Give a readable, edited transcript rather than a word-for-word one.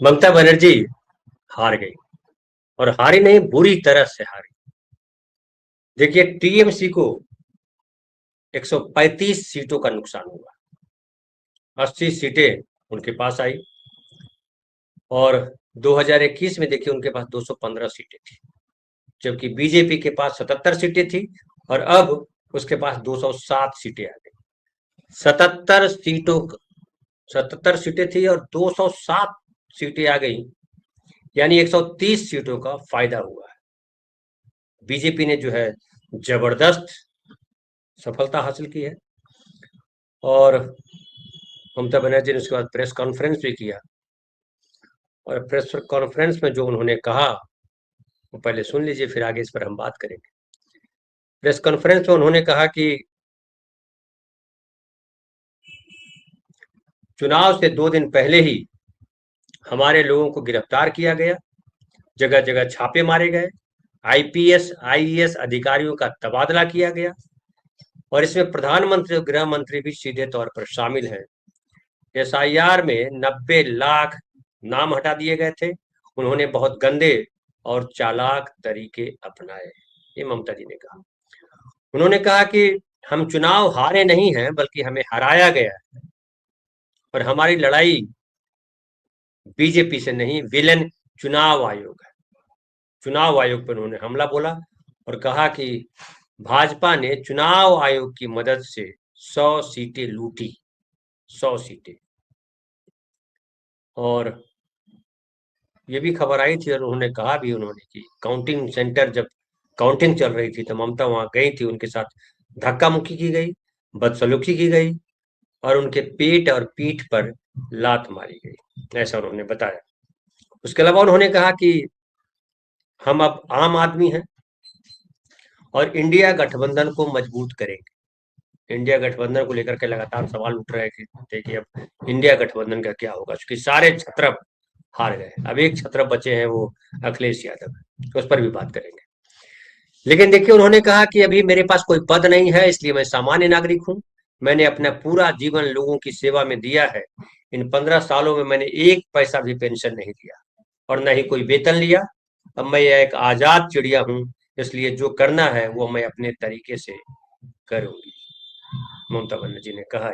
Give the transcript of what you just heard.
ममता बनर्जी हार गई, और हारी नहीं, बुरी तरह से हारी। देखिए, टीएमसी को 135 सीटों का नुकसान हुआ। 80 सीटें उनके पास आई, और 2021 में देखिए उनके पास 215 सीटें थी, जबकि बीजेपी के पास 77 सीटें थी, और अब उसके पास 207 सीटें आ गई। 77 सीटों 77 सीटें थी और 207 सीटें आ गई, यानी 130 सीटों का फायदा हुआ है। बीजेपी ने जो है जबरदस्त सफलता हासिल की है। और ममता बनर्जी ने उसके बाद प्रेस कॉन्फ्रेंस भी किया, और प्रेस कॉन्फ्रेंस में जो उन्होंने कहा वो पहले सुन लीजिए, फिर आगे इस पर हम बात करेंगे। प्रेस कॉन्फ्रेंस में उन्होंने कहा कि चुनाव से 2 दिन पहले ही हमारे लोगों को गिरफ्तार किया गया, जगह जगह छापे मारे गए, आईपीएस आईएएस अधिकारियों का तबादला किया गया, और इसमें प्रधानमंत्री और गृह मंत्री भी सीधे तौर पर शामिल हैं। एसआईआर में 90 लाख नाम हटा दिए गए थे। उन्होंने बहुत गंदे और चालाक तरीके अपनाए, ये ममता जी ने कहा। उन्होंने कहा कि हम चुनाव हारे नहीं हैं, बल्कि हमें हराया गया है, और हमारी लड़ाई बीजेपी से नहीं, विलेन चुनाव आयोग है। चुनाव आयोग पर उन्होंने हमला बोला और कहा कि भाजपा ने चुनाव आयोग की मदद से 100 सीटें लूटी, 100 सीटें। और ये भी खबर आई थी, और उन्होंने कहा भी उन्होंने कि काउंटिंग सेंटर जब काउंटिंग चल रही थी तो ममता वहां गई थी, उनके साथ धक्का मुक्की की गई, बदसलूकी की गई, और उनके पेट और पीठ पर लात मारी गई, ऐसा उन्होंने बताया। उसके अलावा उन्होंने कहा कि हम अब आम आदमी हैं और इंडिया गठबंधन को मजबूत करेंगे। इंडिया गठबंधन को लेकर के लगातार सवाल उठ रहे थे कि अब इंडिया गठबंधन का क्या होगा, क्योंकि सारे छत्रप हार गए। अब एक छत्रप बचे हैं, वो अखिलेश यादव, तो उस पर भी बात करेंगे। लेकिन देखिए, उन्होंने कहा कि अभी मेरे पास कोई पद नहीं है, इसलिए मैं सामान्य नागरिक हूं। मैंने अपना पूरा जीवन लोगों की सेवा में दिया है। इन 15 सालों में मैंने एक पैसा भी पेंशन नहीं लिया, और न ही कोई वेतन लिया। अब मैं एक आजाद चिड़िया हूं, इसलिए जो करना है वो मैं अपने तरीके से करूंगी, ममता बनर्जी ने कहा।